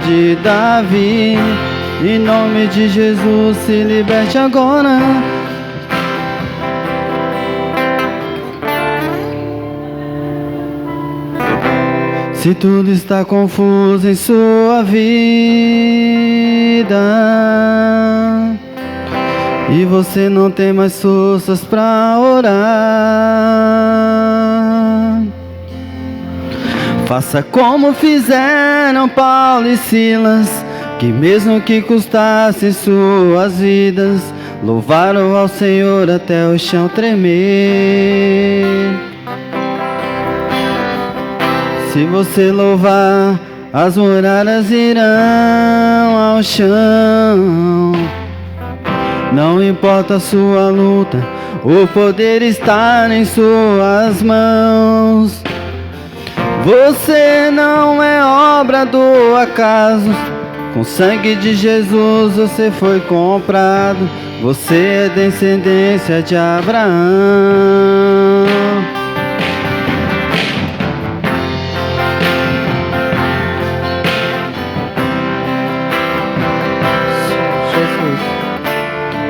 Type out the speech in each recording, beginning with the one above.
de Davi. Em nome de Jesus, se liberte agora. Se tudo está confuso em sua vida e você não tem mais forças para orar, faça como fizeram Paulo e Silas, que mesmo que custasse suas vidas, louvaram ao Senhor até o chão tremer. Se você louvar, as muralhas irão ao chão. Não importa a sua luta, o poder está em suas mãos. Você não é obra do acaso. Com sangue de Jesus você foi comprado. Você é descendência de Abraão.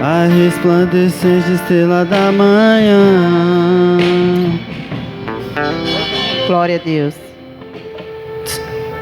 A resplandecente estrela da manhã. Glória a Deus.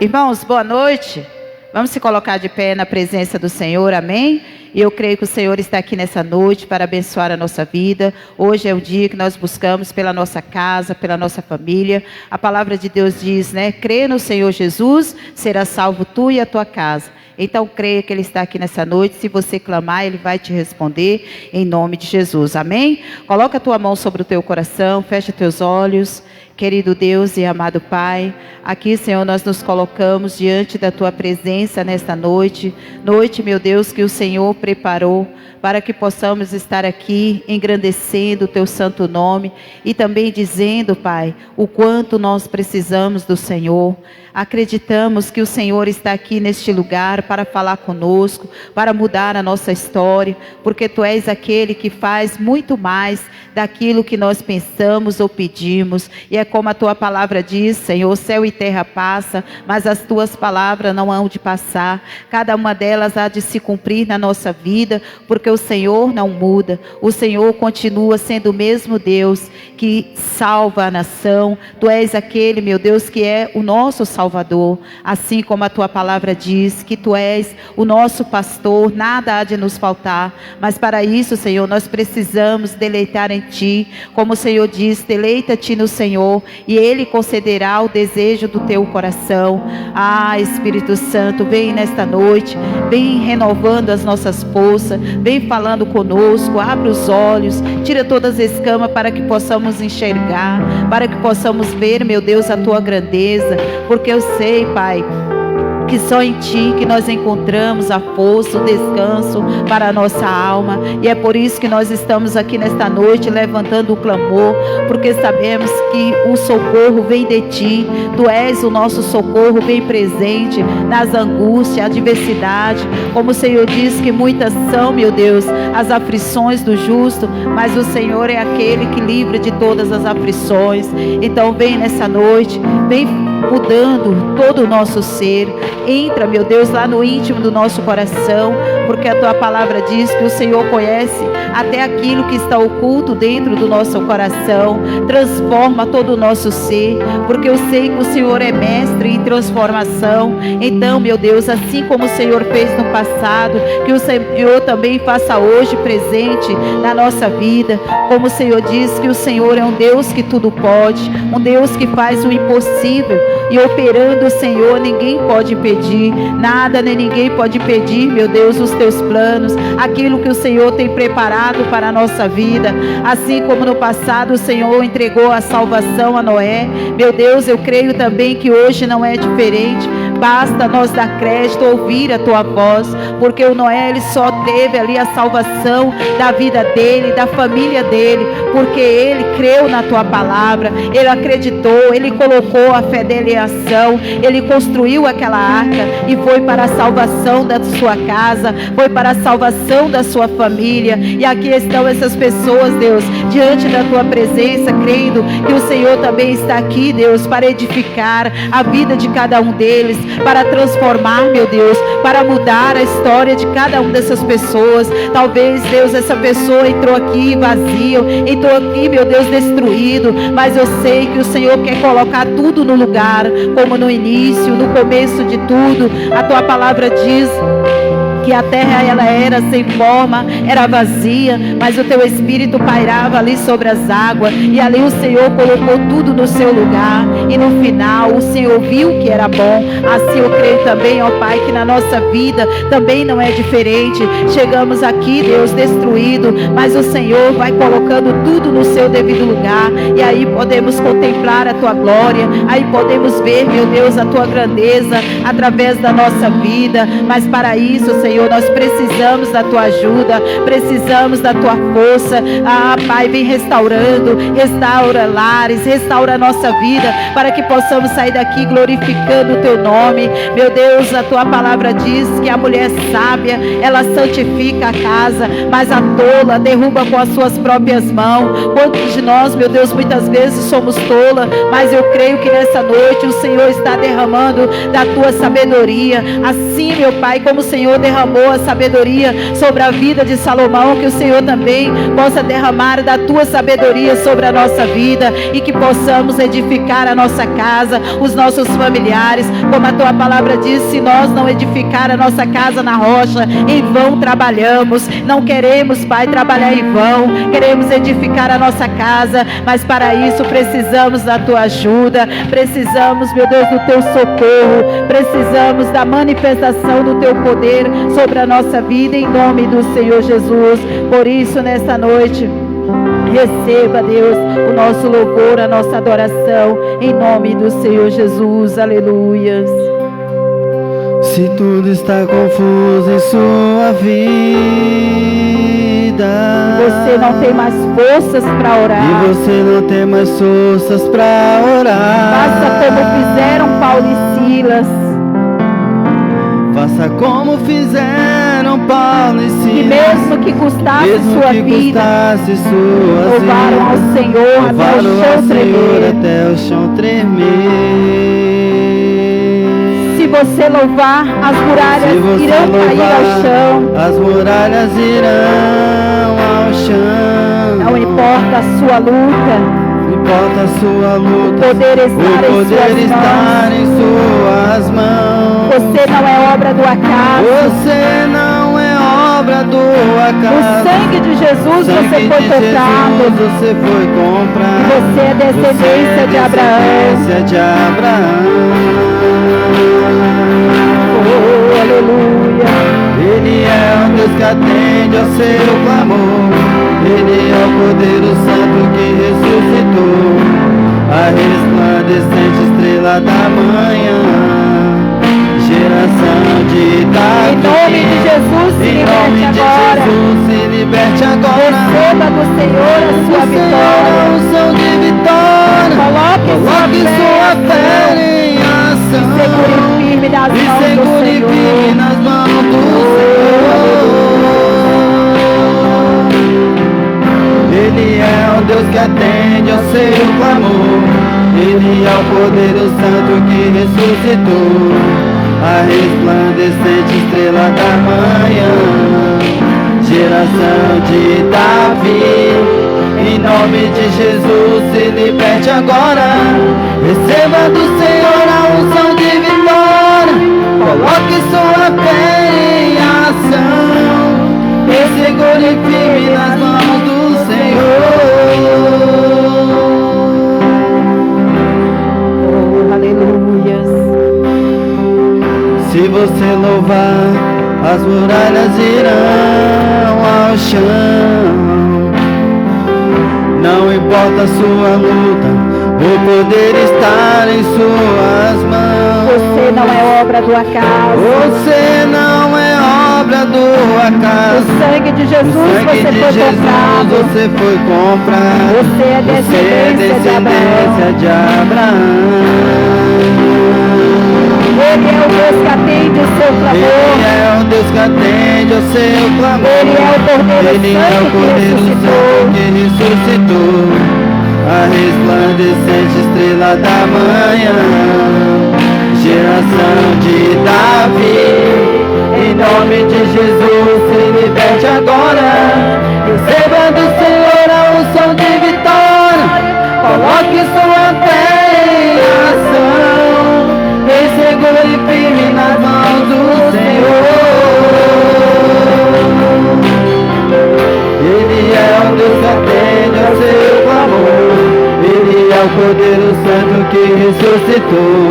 Irmãos, boa noite. Vamos se colocar de pé na presença do Senhor, amém? E eu creio que o Senhor está aqui nessa noite para abençoar a nossa vida. Hoje é o dia que nós buscamos pela nossa casa, pela nossa família. A palavra de Deus diz, né? Crê no Senhor Jesus, será salvo tu e a tua casa. Então creia que Ele está aqui nessa noite. Se você clamar, Ele vai te responder em nome de Jesus, amém? Coloca a tua mão sobre o teu coração, fecha teus olhos. Querido Deus e amado Pai, aqui, Senhor, nós nos colocamos diante da Tua presença nesta noite. Noite, meu Deus, que o Senhor preparou para que possamos estar aqui engrandecendo o Teu santo nome e também dizendo, Pai, o quanto nós precisamos do Senhor. Acreditamos que o Senhor está aqui neste lugar para falar conosco, para mudar a nossa história, porque Tu és aquele que faz muito mais daquilo que nós pensamos ou pedimos. E é como a Tua palavra diz, Senhor, céu e terra passa, mas as Tuas palavras não hão de passar. Cada uma delas há de se cumprir na nossa vida, porque o Senhor não muda. O Senhor continua sendo o mesmo Deus que salva a nação. Tu és aquele, meu Deus, que é o nosso Salvador. Assim como a Tua palavra diz que Tu és o nosso pastor, nada há de nos faltar. Mas para isso, Senhor, nós precisamos deleitar em Ti. Como o Senhor diz, deleita-te no Senhor e Ele concederá o desejo do teu coração. Ah, Espírito Santo, vem nesta noite, vem renovando as nossas forças, vem falando conosco, abre os olhos, tira todas as escamas para que possamos enxergar, para que possamos ver, meu Deus, a Tua grandeza, porque eu sei, Pai, que só em Ti que nós encontramos a força, o descanso para a nossa alma. E é por isso que nós estamos aqui nesta noite levantando o clamor, porque sabemos que o socorro vem de Ti. Tu és o nosso socorro bem presente nas angústias, adversidade. Como o Senhor diz que muitas são, meu Deus, as aflições do justo, mas o Senhor é aquele que livra de todas as aflições. Então vem nessa noite, vem mudando todo o nosso ser. Entra, meu Deus, lá no íntimo do nosso coração, porque a Tua palavra diz que o Senhor conhece até aquilo que está oculto dentro do nosso coração. Transforma todo o nosso ser, porque eu sei que o Senhor é mestre em transformação. Então, meu Deus, assim como o Senhor fez no passado, que o Senhor também faça hoje presente na nossa vida. Como o Senhor diz que o Senhor é um Deus que tudo pode, um Deus que faz o impossível, e operando o Senhor ninguém pode impedir, nada nem ninguém pode impedir, meu Deus, os Teus planos, aquilo que o Senhor tem preparado para a nossa vida. Assim como no passado o Senhor entregou a salvação a Noé, meu Deus, eu creio também que hoje não é diferente. Basta nós dar crédito, ouvir a Tua voz, porque o Noé, ele só teve ali a salvação da vida dele, da família dele, porque ele creu na Tua palavra, ele acreditou, ele colocou a fé dele em ação, ele construiu aquela arca e foi para a salvação da sua casa, foi para a salvação da sua família. E aqui estão essas pessoas, Deus, diante da Tua presença, crendo que o Senhor também está aqui, Deus, para edificar a vida de cada um deles, para transformar, meu Deus, para mudar a história de cada uma dessas pessoas. Talvez, Deus, essa pessoa entrou aqui vazio, entrou aqui, meu Deus, destruído, mas eu sei que o Senhor quer colocar tudo no lugar, como no início, no começo de tudo. A tua palavra diz que a terra ela era sem forma, era vazia, mas o teu Espírito pairava ali sobre as águas, e ali o Senhor colocou tudo no seu lugar, e no final o Senhor viu que era bom. Assim eu creio também, ó Pai, que na nossa vida também não é diferente. Chegamos aqui, Deus, destruído, mas o Senhor vai colocando tudo no seu devido lugar, e aí podemos contemplar a tua glória, aí podemos ver, meu Deus, a tua grandeza através da nossa vida. Mas para isso, Senhor, nós precisamos da tua ajuda, precisamos da tua força. Pai, vem restaurando, restaura lares, restaura a nossa vida, para que possamos sair daqui glorificando o teu nome. Meu Deus, a tua palavra diz que a mulher sábia, ela santifica a casa, mas a tola derruba com as suas próprias mãos. Quantos de nós, meu Deus, muitas vezes somos tola, mas eu creio que nessa noite o Senhor está derramando da tua sabedoria. Assim, meu Pai, como o Senhor derramou a sabedoria sobre a vida de Salomão, que o Senhor também possa derramar da tua sabedoria sobre a nossa vida, e que possamos edificar a nossa casa, os nossos familiares, como a tua palavra diz: se nós não edificar a nossa casa na rocha, em vão trabalhamos. Não queremos, Pai, trabalhar em vão, queremos edificar a nossa casa, mas para isso precisamos da tua ajuda, precisamos, meu Deus, do teu socorro, precisamos da manifestação do teu poder sobre a nossa vida, em nome do Senhor Jesus. Por isso, nesta noite, receba, Deus, o nosso louvor, a nossa adoração, em nome do Senhor Jesus. Aleluias. Se tudo está confuso em sua vida, você não tem mais forças para orar, e você não tem mais forças para orar, faça como fizeram Paulo e Silas. Faça como fizeram Paulo e Silas, que mesmo que custasse mesmo sua que vida, custasse sua louvaram ao Senhor até o chão tremer. Se você louvar, as muralhas irão cair ao chão. As muralhas irão ao chão. Não importa a sua luta, não importa a sua luta, o poder estar em suas mãos. Você não é obra do acaso. Você não é obra do acaso. O sangue de Jesus você foi comprado. Você foi comprado. Você é descendência de Abraão. Oh, aleluia. Ele é o Deus que atende ao seu clamor. Ele é o Cordeiro Santo que ressuscitou, a resplandecente estrela da manhã, geração de Davi. Em nome de Jesus, se liberte agora. Receba do Senhor a sua vitória. A unção de vitória. Coloque sua fé em ação. Segure firme nas mãos do Senhor. Ele é o Deus que atende ao seu clamor. Ele é o Cordeiro Santo que ressuscitou, a resplandecente estrela da manhã, geração de Davi. Em nome de Jesus, se liberte agora. Receba do Senhor a unção de vitória. Coloque sua fé em ação. E segure firme nas mãos do Senhor. Oh, aleluias. Se você louvar, as muralhas irão ao chão. Não importa a sua luta, o poder está em suas mãos. Você não é obra do acaso. Você não é obra do acaso. O sangue de Jesus você foi comprado. Você é descendência de Abraão. Ele é o Deus que atende o seu clamor. Ele é o Deus que atende o seu clamor. Ele é o Cordeiro Santo que ressuscitou, a resplandecente estrela da manhã, geração de Davi. Em nome de Jesus, se liberte agora. Receba do Senhor a unção de vitória. Coloque sua fé em ação. E segure firme nas mãos do Senhor. Ele é o Deus que atende ao seu clamor. Ele é o Cordeiro Santo que ressuscitou,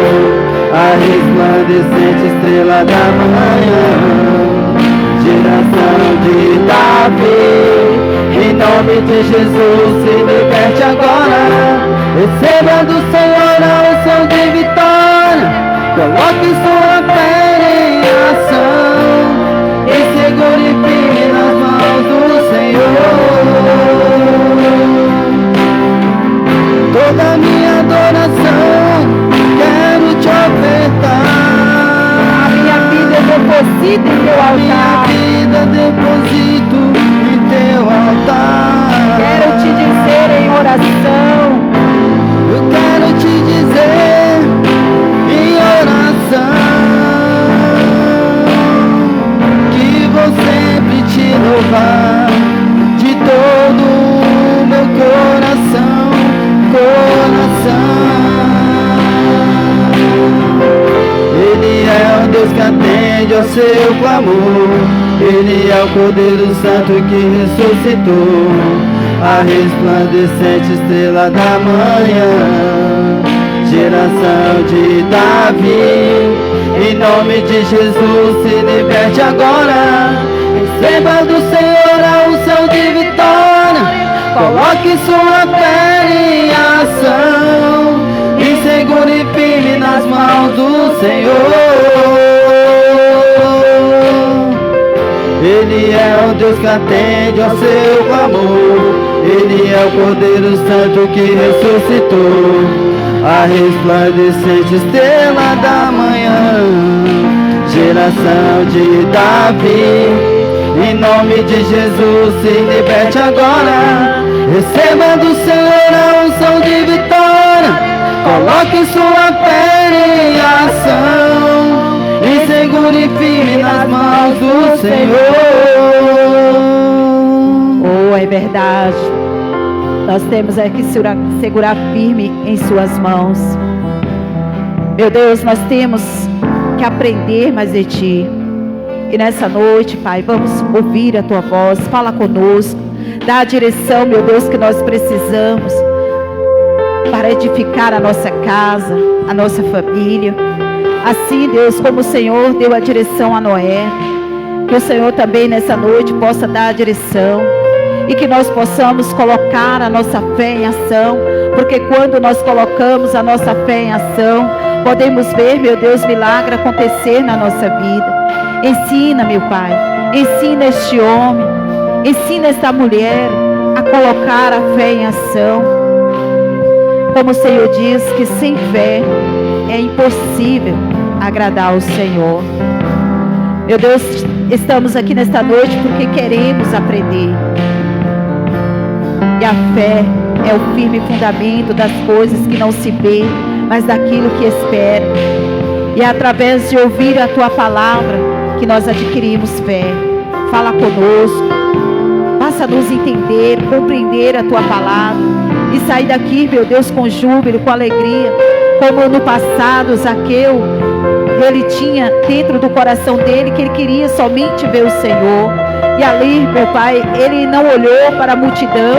a resplandecente estrela da manhã, geração de Davi. Em nome de Jesus, se liberte agora. Receba do Senhor a unção de vitória. Coloque sua fé em ação e segure firme nas mãos do Senhor. Toda minha adoração quero te ofertar. A minha vida eu deposito em teu altar. A minha vida deposito em teu altar. Quero te dizer em oração. Eu quero te dizer em oração que vou sempre te louvar de todo o meu coração. Ele é o Deus que atende ao seu clamor. Ele é o Cordeiro Santo que ressuscitou, a resplandecente estrela da manhã, geração de Davi. Em nome de Jesus, se liberte agora. Receba do Senhor a unção de vitória. Coloque sua fé em ação e segure firme nas mãos do Senhor. Ele é o Deus que atende ao seu clamor. Ele é o Cordeiro Santo que ressuscitou, a resplandecente estrela da manhã, geração de Davi. Em nome de Jesus, se liberte agora. Receba do Senhor a unção de vitória. Coloque sua fé em ação e segure firme nas mãos do Senhor. Oh, é verdade. Nós temos que segurar firme em suas mãos. Meu Deus, nós temos que aprender mais de Ti. E nessa noite, Pai, vamos ouvir a Tua voz. Fala conosco. Dá a direção, meu Deus, que nós precisamos para edificar a nossa casa, a nossa família. Assim, Deus, como o Senhor deu a direção a Noé, que o Senhor também nessa noite possa dar a direção e que nós possamos colocar a nossa fé em ação, porque quando nós colocamos a nossa fé em ação, podemos ver, meu Deus, milagre acontecer na nossa vida. Ensina, meu Pai, ensina este homem, ensina esta mulher a colocar a fé em ação. Como o Senhor diz que sem fé é impossível agradar ao Senhor. Meu Deus, estamos aqui nesta noite porque queremos aprender. E a fé é o firme fundamento das coisas que não se vê, mas daquilo que espera. E é através de ouvir a Tua palavra que nós adquirimos fé. Fala conosco, faça-nos entender, compreender a Tua palavra e sair daqui, meu Deus, com júbilo, com alegria, como no passado Zaqueu, ele tinha dentro do coração dele que ele queria somente ver o Senhor. E ali, meu Pai, ele não olhou para a multidão,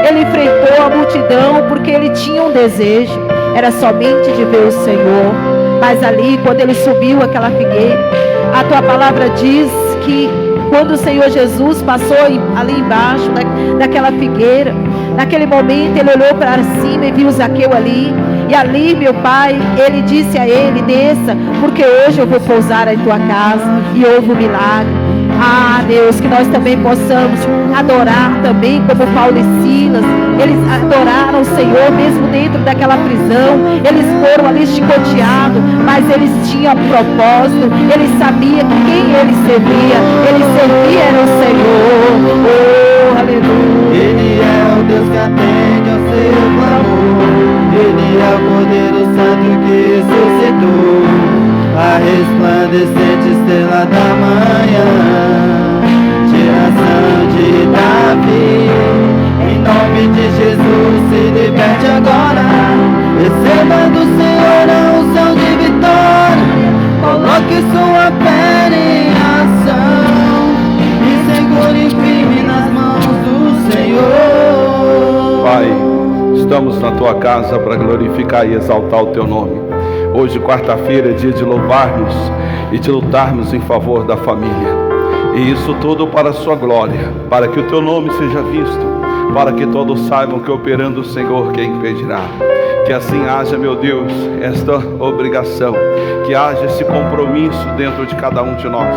ele enfrentou a multidão porque ele tinha um desejo, era somente de ver o Senhor. Mas ali, quando ele subiu aquela figueira, a Tua palavra diz que quando o Senhor Jesus passou ali embaixo daquela figueira, naquele momento ele olhou para cima e viu Zaqueu ali. E ali, meu Pai, ele disse a ele: desça, porque hoje eu vou pousar em tua casa. E houve um milagre. Ah, Deus, que nós também possamos adorar também como Paulo e Silas. Eles adoraram o Senhor mesmo dentro daquela prisão. Eles foram ali chicoteados, mas eles tinham um propósito. Eles sabiam quem eles servia. Eles serviam era o Senhor. Oh, aleluia. Ele é o Deus que atende ao seu clamor. Ele é o Cordeiro Santo que ressuscitou, a resplandecente estrela da manhã, geração de Davi. Em nome de Jesus, se liberte agora, receba do Senhor a unção de vitória, coloque sua pele em ação e segure firme nas mãos do Senhor. Pai, estamos na tua casa para glorificar e exaltar o teu nome. Hoje, quarta-feira, é dia de louvarmos e de lutarmos em favor da família. E isso tudo para a sua glória, para que o teu nome seja visto, para que todos saibam que operando o Senhor, quem impedirá. Que assim haja, meu Deus, esta obrigação, que haja esse compromisso dentro de cada um de nós,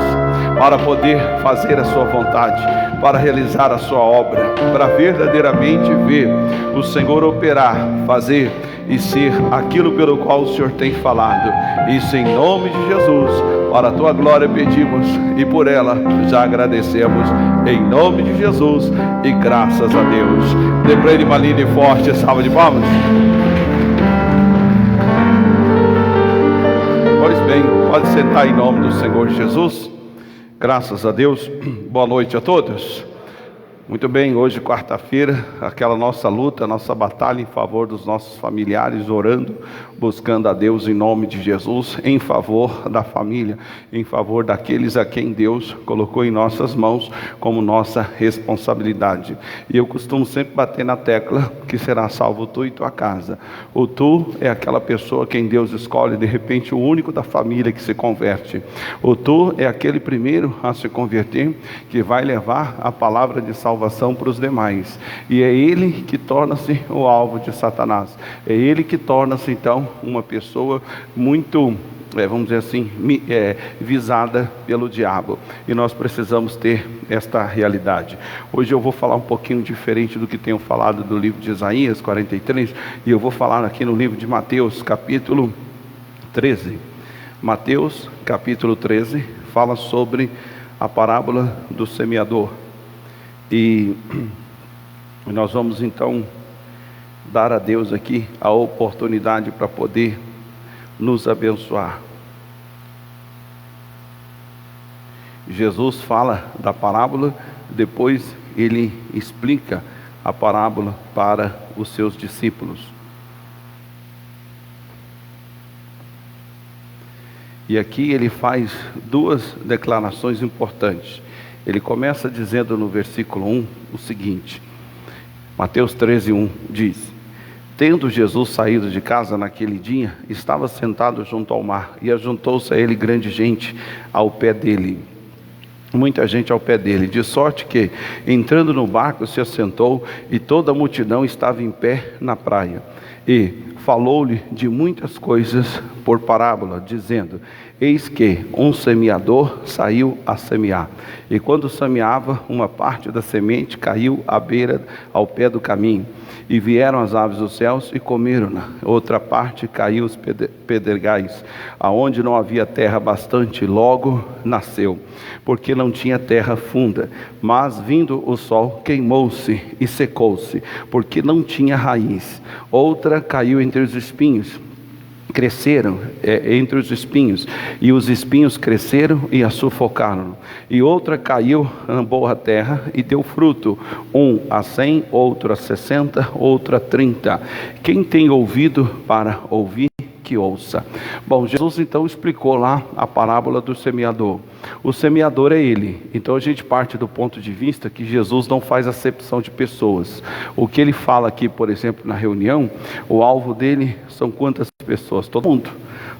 para poder fazer a sua vontade, para realizar a sua obra, para verdadeiramente ver o Senhor operar, fazer e ser aquilo pelo qual o Senhor tem falado. Isso em nome de Jesus, para a tua glória pedimos e por ela já agradecemos, em nome de Jesus e graças a Deus. Dê para ele uma linda e forte salva de palmas. Pois bem, pode sentar em nome do Senhor Jesus. Graças a Deus. Boa noite a todos. Muito bem, hoje quarta-feira, aquela nossa luta, nossa batalha em favor dos nossos familiares, orando, buscando a Deus em nome de Jesus, em favor da família, em favor daqueles a quem Deus colocou em nossas mãos como nossa responsabilidade. E eu costumo sempre bater na tecla que será salvo tu e tua casa. O tu é aquela pessoa quem Deus escolhe, de repente o único da família que se converte. O tu é aquele primeiro a se converter, que vai levar a palavra de salvação para os demais, e é ele que torna-se o alvo de Satanás, é ele que torna-se então uma pessoa muito, vamos dizer assim, visada pelo diabo, e nós precisamos ter esta realidade. Hoje eu vou falar um pouquinho diferente do que tenho falado do livro de Isaías 43, e eu vou falar aqui no livro de Mateus capítulo 13. Mateus capítulo 13 fala sobre a parábola do semeador. E nós vamos então dar a Deus aqui a oportunidade para poder nos abençoar. Jesus fala da parábola, depois ele explica a parábola para os seus discípulos. E aqui ele faz duas declarações importantes. Ele começa dizendo no versículo 1 o seguinte, Mateus 13:1 diz: tendo Jesus saído de casa naquele dia, estava sentado junto ao mar, e ajuntou-se a ele grande gente ao pé dele, muita gente ao pé dele, de sorte que, entrando no barco, se assentou, e toda a multidão estava em pé na praia. E falou-lhe de muitas coisas por parábola, dizendo: eis que um semeador saiu a semear, e quando semeava, uma parte da semente caiu à beira, ao pé do caminho, e vieram as aves dos céus e comeram-na. Outra parte caiu os pedregais, aonde não havia terra bastante, logo nasceu, porque não tinha terra funda. Mas vindo o sol, queimou-se e secou-se, porque não tinha raiz. Outra caiu entre os espinhos, cresceram entre os espinhos, e os espinhos cresceram e a sufocaram. E outra caiu na boa terra e deu fruto, um a 100, outro a 60, outro a 30. Quem tem ouvido para ouvir, que ouça. Bom, Jesus então explicou lá a parábola do semeador. O semeador é ele. Então a gente parte do ponto de vista que Jesus não faz acepção de pessoas. O que ele fala aqui, por exemplo, na reunião, o alvo dele são quantas pessoas? Todo mundo.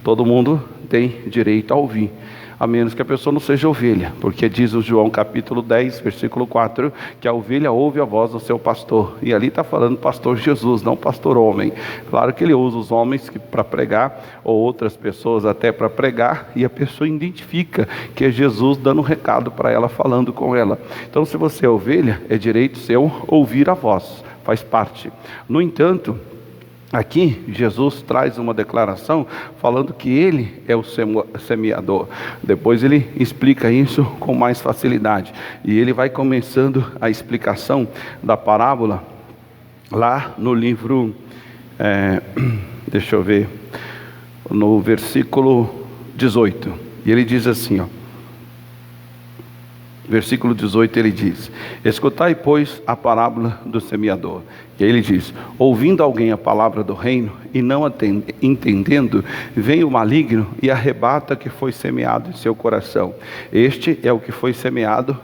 Todo mundo tem direito a ouvir, a menos que a pessoa não seja ovelha, porque diz o João capítulo 10, versículo 4, que a ovelha ouve a voz do seu pastor, e ali está falando pastor Jesus, não pastor homem. Claro que ele usa os homens para pregar, ou outras pessoas até para pregar, e a pessoa identifica que é Jesus dando um recado para ela, falando com ela. Então, se você é ovelha, é direito seu ouvir a voz, faz parte. No entanto, aqui Jesus traz uma declaração falando que ele é o semeador. Depois ele explica isso com mais facilidade, e ele vai começando a explicação da parábola lá no livro, deixa eu ver, no versículo 18. E ele diz assim, ó. Versículo 18 ele diz: escutai, pois, a parábola do semeador. E aí ele diz: ouvindo alguém a palavra do reino e não entendendo, vem o maligno e arrebata o que foi semeado em seu coração. Este é o que foi semeado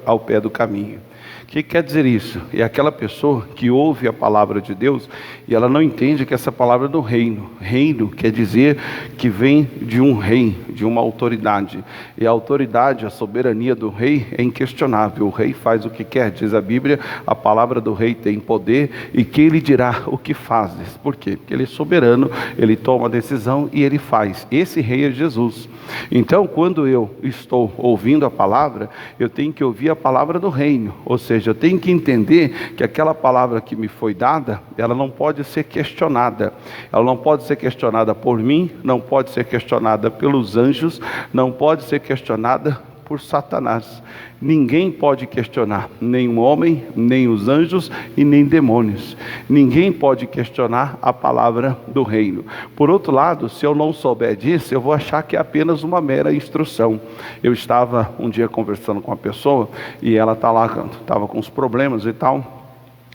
ao pé do caminho. O que quer dizer isso? É aquela pessoa que ouve a palavra de Deus e ela não entende que essa palavra é do reino. Reino quer dizer que vem de um rei, de uma autoridade. E a autoridade, a soberania do rei é inquestionável. O rei faz o que quer, diz a Bíblia, a palavra do rei tem poder e que ele dirá o que fazes. Por quê? Porque ele é soberano, ele toma a decisão e ele faz. Esse rei é Jesus. Então, quando eu estou ouvindo a palavra, eu tenho que ouvir a palavra do reino. Ou seja, eu tenho que entender que aquela palavra que me foi dada, ela não pode ser questionada. Ela não pode ser questionada por mim, não pode ser questionada pelos anjos, não pode ser questionada por Satanás. Ninguém pode questionar, nem o homem, nem os anjos e nem demônios. Ninguém pode questionar a palavra do reino. Por outro lado, se eu não souber disso, eu vou achar que é apenas uma mera instrução. Eu estava um dia conversando com uma pessoa e ela estava com uns problemas e tal,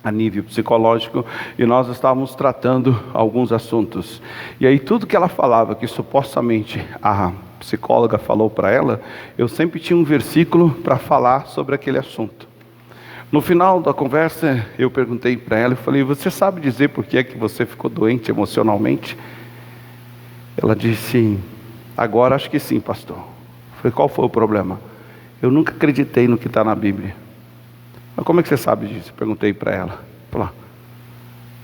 a nível psicológico, e nós estávamos tratando alguns assuntos. E aí tudo que ela falava, que supostamente a psicóloga falou para ela, eu sempre tinha um versículo para falar sobre aquele assunto. No final da conversa, eu perguntei para ela, eu falei: você sabe dizer por que é que você ficou doente emocionalmente? Ela disse: agora acho que sim, pastor. Eu falei: qual foi o problema? Eu nunca acreditei no que está na Bíblia. Mas como é que você sabe disso? Eu perguntei para ela. Falei: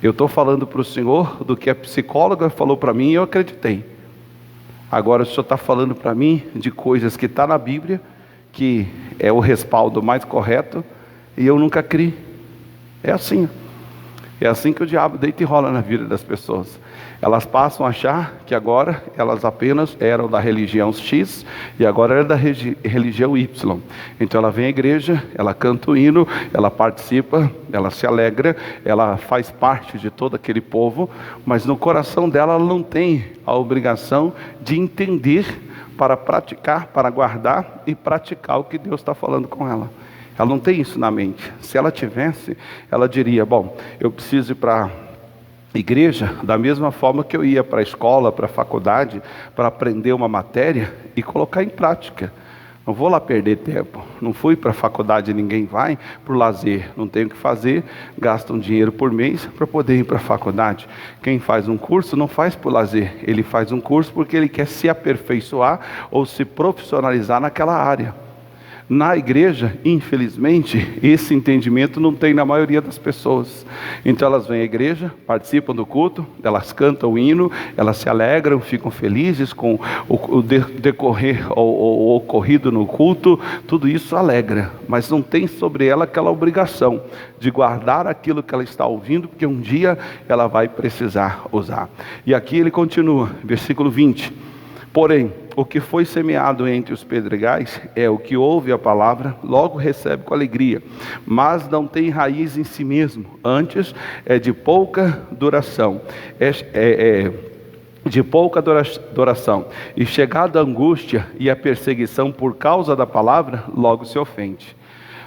eu estou falando para o senhor do que a psicóloga falou para mim e eu acreditei. Agora o senhor está falando para mim de coisas que está na Bíblia, que é o respaldo mais correto, e eu nunca criei. É assim. É assim que o diabo deita e rola na vida das pessoas. Elas passam a achar que agora elas apenas eram da religião X e agora é da religião Y. Então ela vem à igreja, ela canta o hino, ela participa, ela se alegra, ela faz parte de todo aquele povo, mas no coração dela ela não tem a obrigação de entender para praticar, para guardar e praticar o que Deus está falando com ela. Ela não tem isso na mente. Se ela tivesse, ela diria: bom, eu preciso ir para a igreja da mesma forma que eu ia para a escola, para a faculdade, para aprender uma matéria e colocar em prática. Não vou lá perder tempo. Não fui para a faculdade, ninguém vai por lazer. Não tenho o que fazer, gasta um dinheiro por mês para poder ir para a faculdade. Quem faz um curso não faz por lazer. Ele faz um curso porque ele quer se aperfeiçoar ou se profissionalizar naquela área. Na igreja, infelizmente, esse entendimento não tem na maioria das pessoas. Então elas vêm à igreja, participam do culto, elas cantam o hino, elas se alegram, ficam felizes com o decorrer ou o ocorrido no culto, tudo isso alegra, mas não tem sobre ela aquela obrigação de guardar aquilo que ela está ouvindo, porque um dia ela vai precisar usar. E aqui ele continua, versículo 20: porém, o que foi semeado entre os pedregais é o que ouve a palavra, logo recebe com alegria, mas não tem raiz em si mesmo, antes é de pouca duração, de pouca duração, e chegada a angústia e a perseguição por causa da palavra, logo se ofende.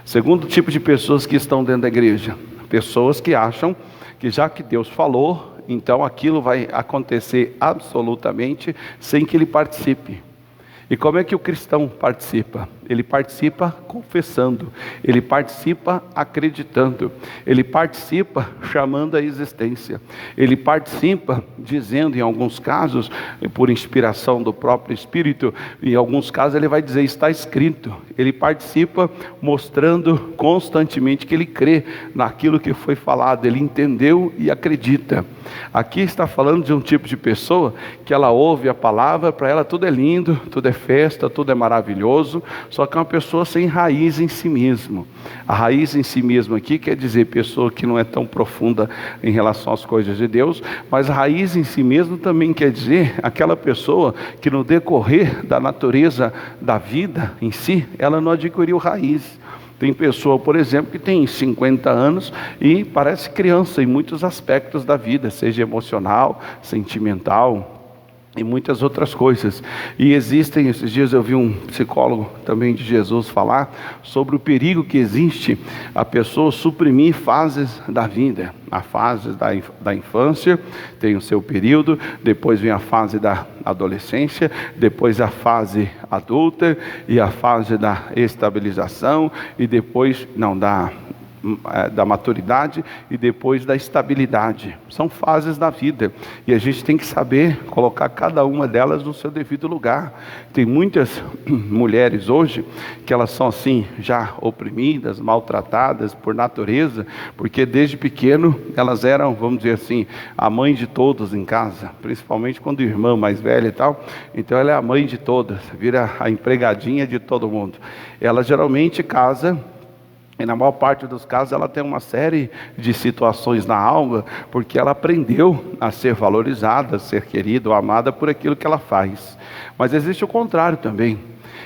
Segundo tipo de pessoas que estão dentro da igreja, pessoas que acham que já que Deus falou, então aquilo vai acontecer absolutamente sem que ele participe. E como é que o cristão participa? Ele participa confessando, ele participa acreditando, ele participa chamando a existência, ele participa dizendo, em alguns casos, por inspiração do próprio Espírito, em alguns casos ele vai dizer, está escrito. Ele participa mostrando constantemente que ele crê naquilo que foi falado, ele entendeu e acredita. Aqui está falando de um tipo de pessoa que ela ouve a palavra, para ela tudo é lindo, tudo é festa, tudo é maravilhoso, só que é uma pessoa sem raiz em si mesmo. A raiz em si mesmo aqui quer dizer pessoa que não é tão profunda em relação às coisas de Deus, mas a raiz em si mesmo também quer dizer aquela pessoa que no decorrer da natureza da vida em si, ela não adquiriu raiz. Tem pessoa, por exemplo, que tem 50 anos e parece criança em muitos aspectos da vida, seja emocional, sentimental, e muitas outras coisas. E existem, esses dias eu vi um psicólogo também de Jesus falar sobre o perigo que existe a pessoa suprimir fases da vida. A fase da infância tem o seu período, depois vem a fase da adolescência, depois a fase adulta e a fase da estabilização, e depois, da maturidade, e depois da estabilidade. São fases da vida, e a gente tem que saber colocar cada uma delas no seu devido lugar. Tem muitas mulheres hoje que elas são assim, já oprimidas, maltratadas por natureza, porque desde pequeno elas eram, vamos dizer assim, a mãe de todos em casa, principalmente quando a irmã mais velha e tal, então ela é a mãe de todas, vira a empregadinha de todo mundo. Ela geralmente casa, e na maior parte dos casos ela tem uma série de situações na alma, porque ela aprendeu a ser valorizada, a ser querida ou amada por aquilo que ela faz. Mas existe o contrário também.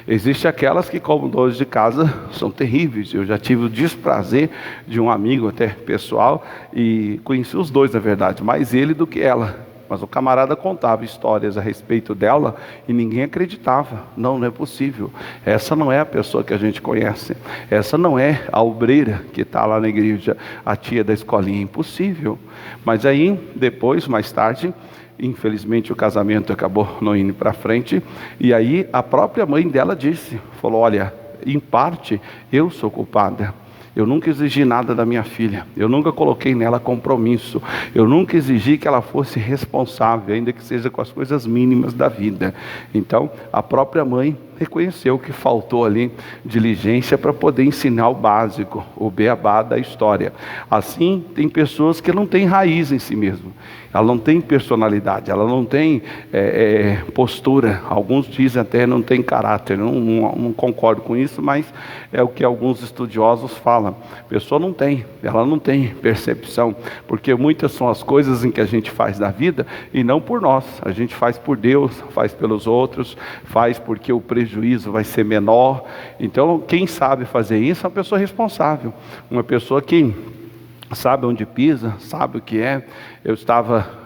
Existem aquelas que, como donas de casa, são terríveis. Eu já tive o desprazer de um amigo até pessoal, e conheci os dois na verdade, mais ele do que ela. Mas o camarada contava histórias a respeito dela e ninguém acreditava. Não é possível. Essa não é a pessoa que a gente conhece. Essa não é a obreira que está lá na igreja, a tia da escolinha. Impossível. Mas aí, depois, mais tarde, infelizmente o casamento acabou não indo para frente. E aí a própria mãe dela falou, olha, em parte eu sou culpada. Eu nunca exigi nada da minha filha, eu nunca coloquei nela compromisso, eu nunca exigi que ela fosse responsável, ainda que seja com as coisas mínimas da vida. Então, a própria mãe reconheceu que faltou ali diligência para poder ensinar o básico, o beabá da história. Assim, tem pessoas que não têm raiz em si mesmo, ela não tem personalidade, ela não tem postura, alguns dizem até não tem caráter. Não concordo com isso, mas é o que alguns estudiosos falam. A pessoa ela não tem percepção, porque muitas são as coisas em que a gente faz na vida, e não por nós, a gente faz por Deus, faz pelos outros, faz porque o prejuízo vai ser menor. Então quem sabe fazer isso é uma pessoa responsável, uma pessoa que sabe onde pisa, sabe o que é. Eu estava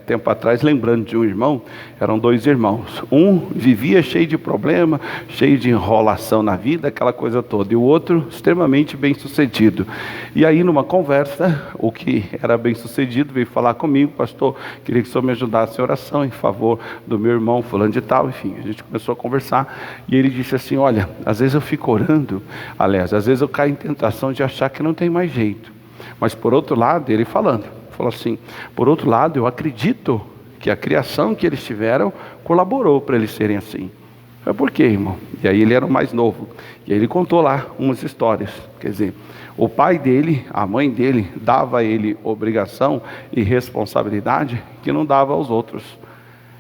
tempo atrás lembrando de um irmão, eram dois irmãos, um vivia cheio de problema, cheio de enrolação na vida, aquela coisa toda, e o outro extremamente bem sucedido. E aí numa conversa, o que era bem sucedido veio falar comigo, pastor, queria que o senhor me ajudasse em oração em favor do meu irmão fulano de tal. Enfim, a gente começou a conversar, e ele disse assim, olha, às vezes eu fico orando, aliás, às vezes eu caio em tentação de achar que não tem mais jeito, mas por outro lado, ele falou assim, por outro lado, eu acredito que a criação que eles tiveram colaborou para eles serem assim. Mas por quê, irmão? E aí ele era o mais novo, e aí ele contou lá umas histórias. Quer dizer, o pai dele, a mãe dele, dava a ele obrigação e responsabilidade que não dava aos outros.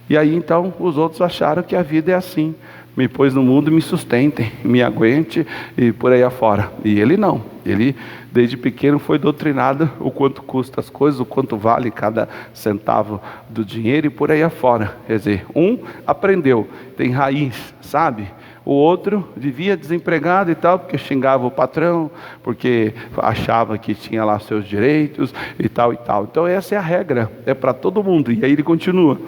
E aí então os outros acharam que a vida é assim, me pôs no mundo, me sustentem, me aguente e por aí afora. E ele não, ele desde pequeno foi doutrinado o quanto custa as coisas, o quanto vale cada centavo do dinheiro e por aí afora. Quer dizer, um aprendeu, tem raiz, sabe? O outro vivia desempregado e tal, porque xingava o patrão, porque achava que tinha lá seus direitos e tal e tal. Então essa é a regra, é para todo mundo. E aí ele continua,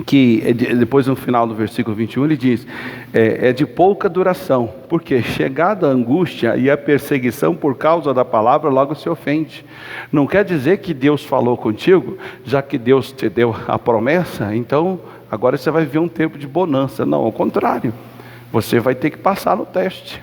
que depois no final do versículo 21 ele diz, é de pouca duração, porque chegada a angústia e a perseguição por causa da palavra, logo se ofende. Não quer dizer que Deus falou contigo, já que Deus te deu a promessa, então agora você vai viver um tempo de bonança. Não, ao contrário, você vai ter que passar no teste.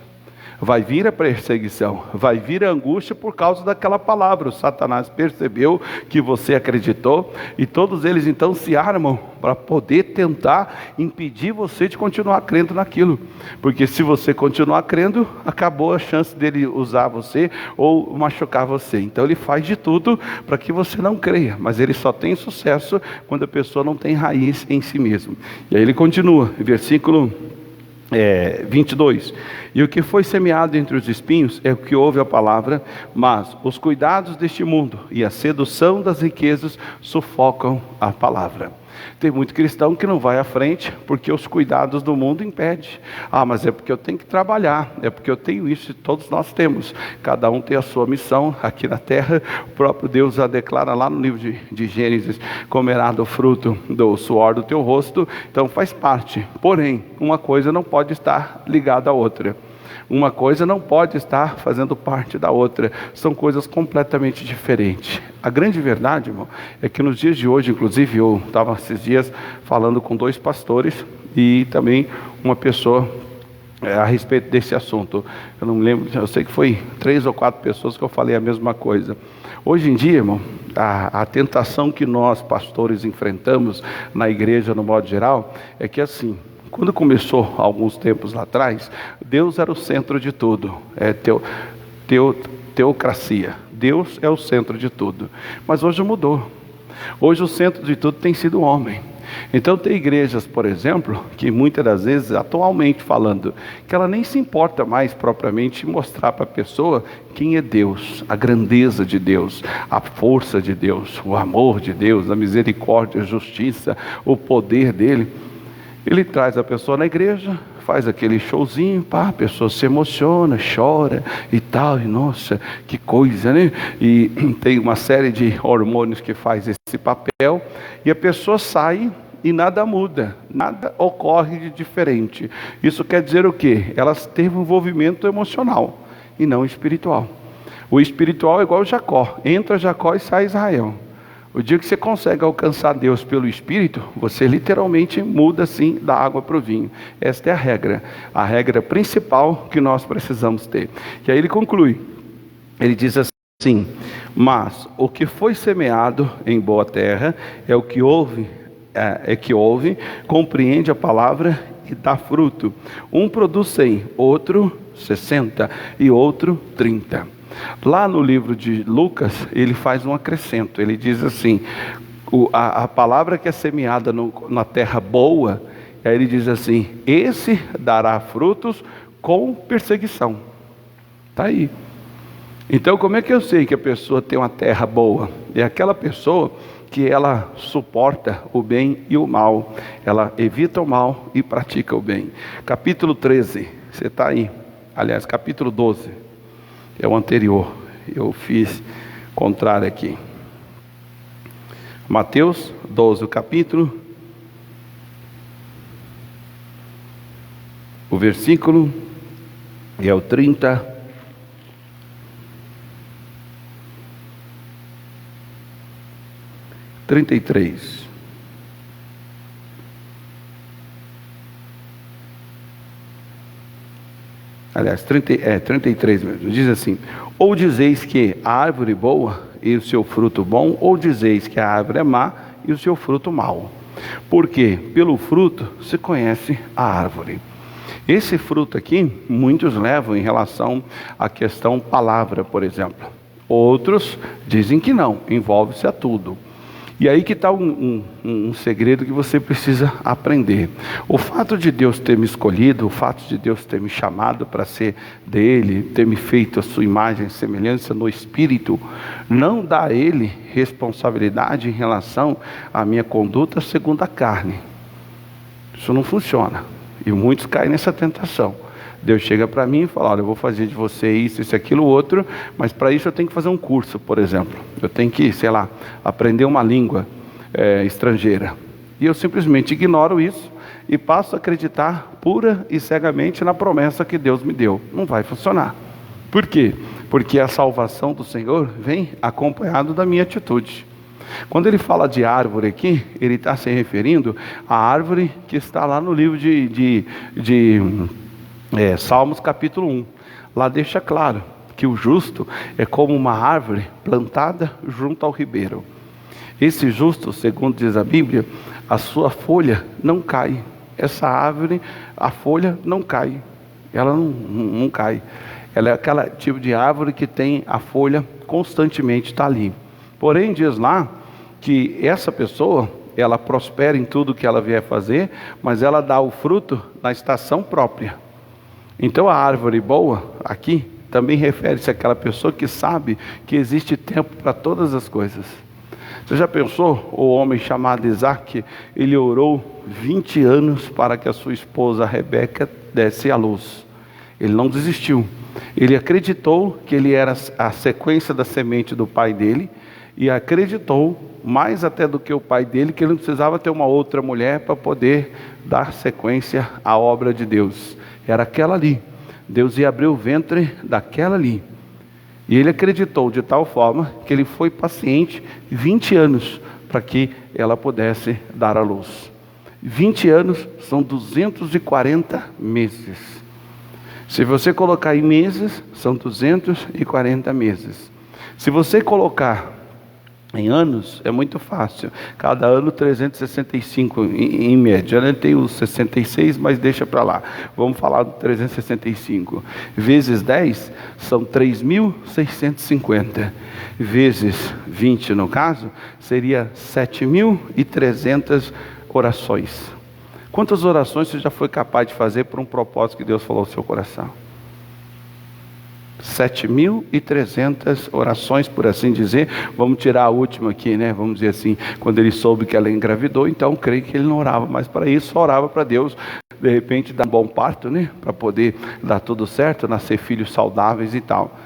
Vai vir a perseguição, vai vir a angústia por causa daquela palavra. O Satanás percebeu que você acreditou, e todos eles então se armam para poder tentar impedir você de continuar crendo naquilo, porque se você continuar crendo, acabou a chance dele usar você ou machucar você. Então ele faz de tudo para que você não creia, mas ele só tem sucesso quando a pessoa não tem raiz em si mesmo. E aí ele continua, versículo 22, e o que foi semeado entre os espinhos é o que ouve a palavra, mas os cuidados deste mundo e a sedução das riquezas sufocam a palavra. Tem muito cristão que não vai à frente porque os cuidados do mundo impedem. Ah, mas é porque eu tenho que trabalhar, é porque eu tenho isso, e todos nós temos. Cada um tem a sua missão aqui na terra. O próprio Deus a declara lá no livro de Gênesis: comerá do fruto do suor do teu rosto. Então faz parte. Porém, uma coisa não pode estar ligada à outra. Uma coisa não pode estar fazendo parte da outra. São coisas completamente diferentes. A grande verdade, irmão, é que nos dias de hoje, inclusive eu estava esses dias falando com 2 pastores e também uma pessoa a respeito desse assunto. Eu não me lembro, eu sei que foi 3 ou 4 pessoas que eu falei a mesma coisa. Hoje em dia, irmão, a tentação que nós pastores enfrentamos na igreja no modo geral é que assim, quando começou alguns tempos lá atrás, Deus era o centro de tudo, teocracia, Deus é o centro de tudo. Mas hoje mudou, hoje o centro de tudo tem sido o homem. Então tem igrejas, por exemplo, que muitas das vezes, atualmente falando, que ela nem se importa mais propriamente em mostrar para a pessoa quem é Deus, a grandeza de Deus, a força de Deus, o amor de Deus, a misericórdia, a justiça, o poder dele. Ele traz a pessoa na igreja, faz aquele showzinho, pá, a pessoa se emociona, chora e tal, e nossa, que coisa, né? E tem uma série de hormônios que faz esse papel, e a pessoa sai e nada muda, nada ocorre de diferente. Isso quer dizer o quê? Ela teve um envolvimento emocional e não espiritual. O espiritual é igual Jacó, entra Jacó e sai Israel. O dia que você consegue alcançar Deus pelo Espírito, você literalmente muda assim da água para o vinho. Esta é a regra principal que nós precisamos ter. E aí ele conclui, ele diz assim: mas o que foi semeado em boa terra é o que ouve, compreende a palavra e dá fruto. Um produz 100, outro 60 e outro 30. Lá no livro de Lucas, ele faz um acrescento, ele diz assim, a palavra que é semeada na terra boa, aí ele diz assim: esse dará frutos com perseguição. Está aí. Então como é que eu sei que a pessoa tem uma terra boa? É aquela pessoa que ela suporta o bem e o mal, ela evita o mal e pratica o bem. Capítulo 13, você está aí, aliás, capítulo 12, é o anterior, eu fiz contrário aqui. Mateus 12, o capítulo, o versículo é o 33. Aliás, 33 mesmo. Diz assim: ou dizeis que a árvore boa e o seu fruto bom, ou dizeis que a árvore é má e o seu fruto mau. Porque pelo fruto se conhece a árvore. Esse fruto aqui, muitos levam em relação à questão palavra, por exemplo. Outros dizem que não, envolve-se a tudo. E aí que está um segredo que você precisa aprender. O fato de Deus ter me escolhido, o fato de Deus ter me chamado para ser dele, ter me feito a sua imagem e semelhança no Espírito, não dá a ele responsabilidade em relação à minha conduta segundo a carne. Isso não funciona. E muitos caem nessa tentação. Deus chega para mim e fala: olha, eu vou fazer de você isso, isso, aquilo, outro, mas para isso eu tenho que fazer um curso, por exemplo. Eu tenho que, sei lá, aprender uma língua estrangeira. E eu simplesmente ignoro isso e passo a acreditar pura e cegamente na promessa que Deus me deu. Não vai funcionar. Por quê? Porque a salvação do Senhor vem acompanhado da minha atitude. Quando ele fala de árvore aqui, ele está se referindo à árvore que está lá no livro de Salmos capítulo 1, lá deixa claro que o justo é como uma árvore plantada junto ao ribeiro. Esse justo, segundo diz a Bíblia, a sua folha não cai. Essa árvore, a folha não cai, ela não cai. Ela é aquele tipo de árvore que tem a folha constantemente, está ali. Porém diz lá que essa pessoa, ela prospera em tudo que ela vier fazer, mas ela dá o fruto na estação própria. Então a árvore boa aqui também refere-se àquela pessoa que sabe que existe tempo para todas as coisas. Você já pensou? O homem chamado Isaac, ele orou 20 anos para que a sua esposa Rebeca desse à luz. Ele não desistiu. Ele acreditou que ele era a sequência da semente do pai dele, e acreditou, mais até do que o pai dele, que ele não precisava ter uma outra mulher para poder dar sequência à obra de Deus. Era aquela ali. Deus ia abrir o ventre daquela ali. E ele acreditou de tal forma que ele foi paciente 20 anos para que ela pudesse dar à luz. 20 anos são 240 meses. Se você colocar em meses, são 240 meses. Se você colocar em anos, é muito fácil. Cada ano 365 em média, né? Tem os 66, mas deixa para lá. Vamos falar do 365. Vezes 10 são 3.650. Vezes 20 no caso, seria 7.300 orações. Quantas orações você já foi capaz de fazer por um propósito que Deus falou no seu coração? 7.300 orações, por assim dizer. Vamos tirar a última aqui, né? Vamos dizer assim, quando ele soube que ela engravidou, então creio que ele não orava mais para isso, só orava para Deus, de repente, dar um bom parto, né? Para poder dar tudo certo, nascer filhos saudáveis e tal.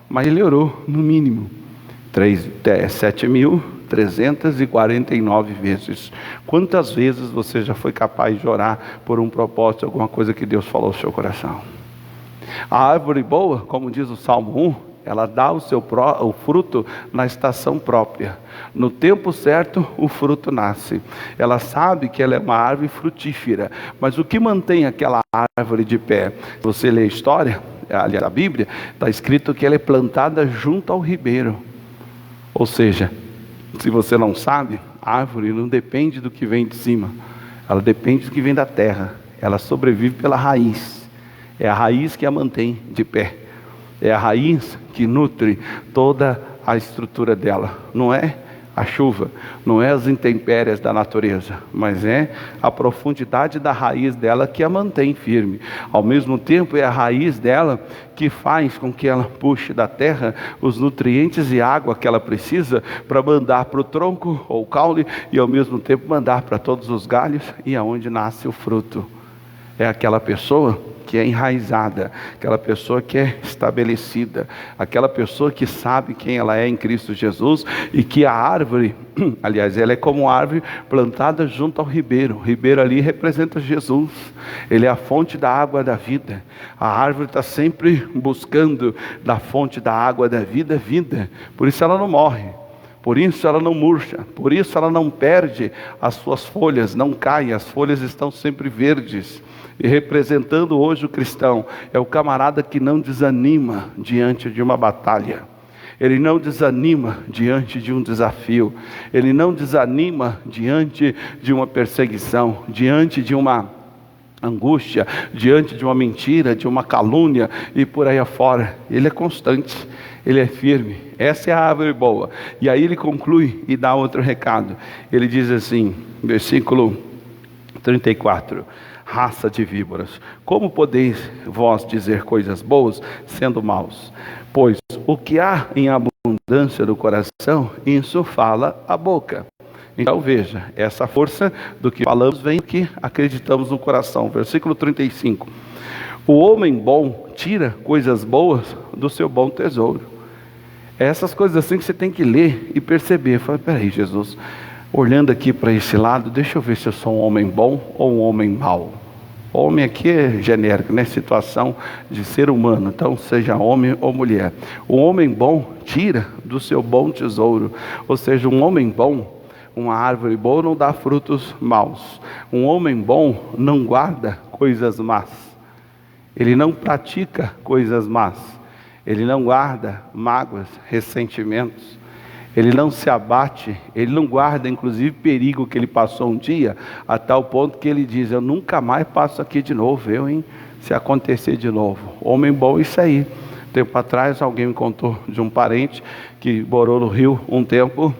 Mas ele orou, no mínimo, 7.349 vezes. Quantas vezes você já foi capaz de orar por um propósito, alguma coisa que Deus falou no seu coração? A árvore boa, como diz o Salmo 1, ela dá o fruto na estação própria. No tempo certo, o fruto nasce. Ela sabe que ela é uma árvore frutífera. Mas o que mantém aquela árvore de pé? Se você lê a história, aliás, a Bíblia, está escrito que ela é plantada junto ao ribeiro. Ou seja, se você não sabe, a árvore não depende do que vem de cima. Ela depende do que vem da terra. Ela sobrevive pela raiz. É a raiz que a mantém de pé. É a raiz que nutre toda a estrutura dela. Não é a chuva, não é as intempéries da natureza, mas é a profundidade da raiz dela que a mantém firme. Ao mesmo tempo, é a raiz dela que faz com que ela puxe da terra os nutrientes e água que ela precisa para mandar para o tronco ou caule, e ao mesmo tempo mandar para todos os galhos e aonde nasce o fruto. É aquela pessoa que é enraizada, aquela pessoa que é estabelecida, aquela pessoa que sabe quem ela é em Cristo Jesus, e que a árvore, aliás, ela é como árvore plantada junto ao ribeiro. O ribeiro ali representa Jesus, ele é a fonte da água da vida. A árvore está sempre buscando da fonte da água da vida, por isso ela não morre. Por isso ela não murcha, por isso ela não perde as suas folhas, não cai, as folhas estão sempre verdes. E representando hoje o cristão, é o camarada que não desanima diante de uma batalha. Ele não desanima diante de um desafio. Ele não desanima diante de uma perseguição, diante de uma angústia, diante de uma mentira, de uma calúnia e por aí afora. Ele é constante, ele é firme. Essa é a árvore boa. E aí ele conclui e dá outro recado. Ele diz assim, versículo 34: raça de víboras, como podeis vós dizer coisas boas, sendo maus? Pois o que há em abundância do coração, isso fala a boca. Então veja, essa força do que falamos vem do que acreditamos no coração. Versículo 35: o homem bom tira coisas boas do seu bom tesouro. Essas coisas assim que você tem que ler e perceber. Fala, peraí, Jesus, olhando aqui para esse lado, deixa eu ver se eu sou um homem bom ou um homem mau. Homem aqui é genérico, né? Situação de ser humano, então seja homem ou mulher. O homem bom tira do seu bom tesouro. Ou seja, um homem bom, uma árvore boa não dá frutos maus. Um homem bom não guarda coisas más. Ele não pratica coisas más. Ele não guarda mágoas, ressentimentos. Ele não se abate, ele não guarda inclusive perigo que ele passou um dia, a tal ponto que ele diz, eu nunca mais passo aqui de novo, se acontecer de novo. Homem bom, isso aí. Tempo atrás alguém me contou de um parente que morou no Rio um tempo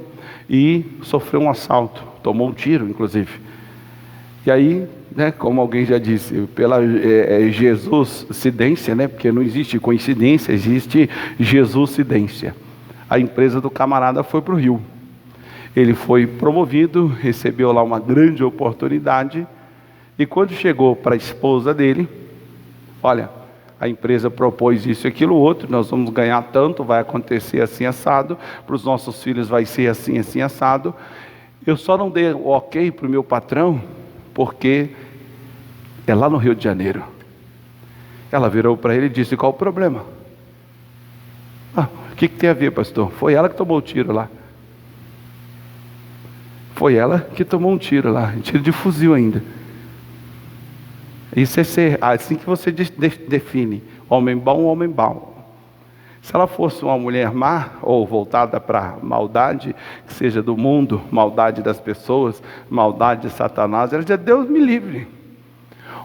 e sofreu um assalto, tomou um tiro inclusive. E aí, né, como alguém já disse, pela Jesuscidência, né, porque não existe coincidência, existe Jesuscidência. A empresa do camarada foi para o Rio. Ele foi promovido, recebeu lá uma grande oportunidade, e quando chegou para a esposa dele, olha, a empresa propôs isso e aquilo outro, nós vamos ganhar tanto, vai acontecer assim assado, para os nossos filhos vai ser assim, assim assado. Eu só não dei o ok para o meu patrão, porque é lá no Rio de Janeiro. Ela virou para ele e disse: qual o problema? O que tem a ver, pastor? Foi ela que tomou o tiro lá. Foi ela que tomou um tiro lá, um tiro de fuzil ainda. Isso é assim que você define homem bom ou homem mau. Se ela fosse uma mulher má, ou voltada para maldade, que seja do mundo, maldade das pessoas, maldade de Satanás, ela dizia: Deus me livre,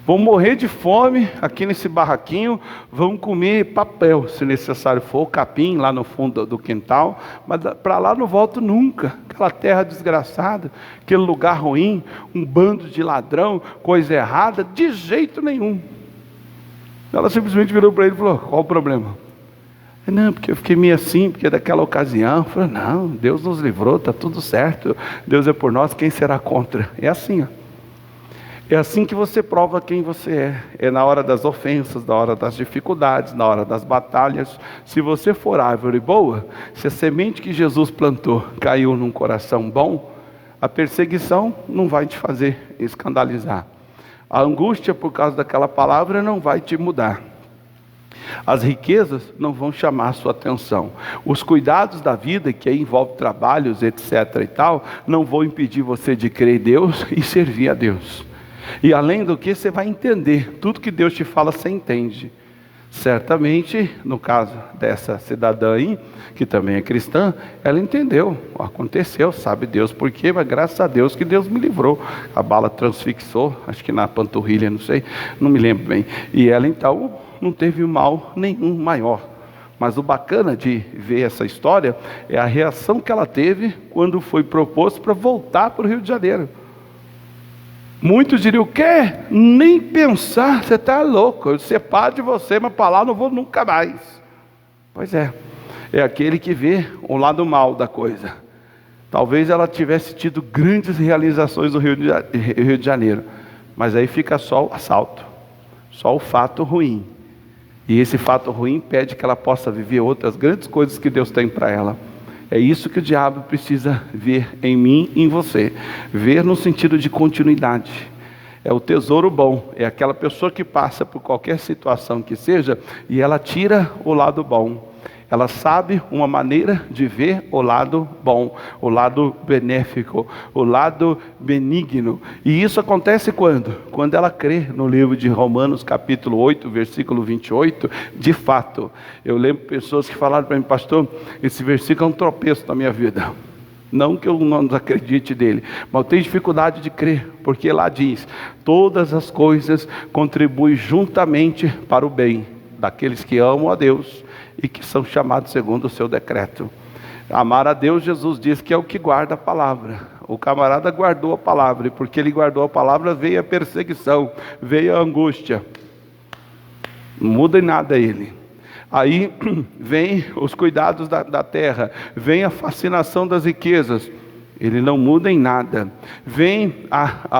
vamos morrer de fome aqui nesse barraquinho, vamos comer papel, se necessário for, capim lá no fundo do quintal, mas para lá não volto nunca. Aquela terra desgraçada, aquele lugar ruim, um bando de ladrão, coisa errada, de jeito nenhum. Ela simplesmente virou para ele e falou: qual o problema? Não, porque eu fiquei meio assim, porque daquela ocasião. Eu falei: não, Deus nos livrou, está tudo certo, Deus é por nós, quem será contra? É assim, ó. É assim que você prova quem você é. É na hora das ofensas, na hora das dificuldades, na hora das batalhas. Se você for árvore boa, se a semente que Jesus plantou caiu num coração bom, a perseguição não vai te fazer escandalizar. A angústia por causa daquela palavra não vai te mudar. As riquezas não vão chamar a sua atenção. Os cuidados da vida, que aí envolve trabalhos, etc. e tal, não vão impedir você de crer em Deus e servir a Deus. E além do que, você vai entender tudo que Deus te fala, você entende. Certamente, no caso dessa cidadã aí, que também é cristã, ela entendeu, aconteceu, sabe Deus por quê, mas graças a Deus que Deus me livrou. A bala transfixou, acho que na panturrilha, não sei, não me lembro bem. E ela então não teve mal nenhum maior. Mas o bacana de ver essa história é a reação que ela teve quando foi proposto para voltar para o Rio de Janeiro. Muitos diriam: o quê? Nem pensar, você está louco, eu separo de você, mas para lá não vou nunca mais. Pois é aquele que vê o lado mal da coisa. Talvez ela tivesse tido grandes realizações no Rio de Janeiro, mas aí fica só o assalto, só o fato ruim. E esse fato ruim impede que ela possa viver outras grandes coisas que Deus tem para ela. É isso que o diabo precisa ver em mim e em você. Ver no sentido de continuidade. É o tesouro bom. É aquela pessoa que passa por qualquer situação que seja e ela tira o lado bom. Ela sabe uma maneira de ver o lado bom, o lado benéfico, o lado benigno. E isso acontece quando? Quando ela crê no livro de Romanos capítulo 8, versículo 28, de fato. Eu lembro pessoas que falaram para mim: pastor, esse versículo é um tropeço na minha vida. Não que eu não acredite dele, mas eu tenho dificuldade de crer, porque lá diz: todas as coisas contribuem juntamente para o bem daqueles que amam a Deus e que são chamados segundo o seu decreto. Amar a Deus, Jesus diz que é o que guarda a palavra. O camarada guardou a palavra, e porque ele guardou a palavra, veio a perseguição, veio a angústia. Não muda em nada ele. Aí vem os cuidados da terra, vem a fascinação das riquezas. Ele não muda em nada. Vem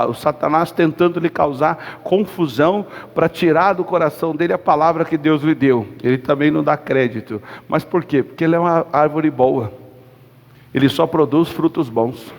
o Satanás tentando lhe causar confusão para tirar do coração dele a palavra que Deus lhe deu. Ele também não dá crédito. Mas por quê? Porque ele é uma árvore boa. Ele só produz frutos bons.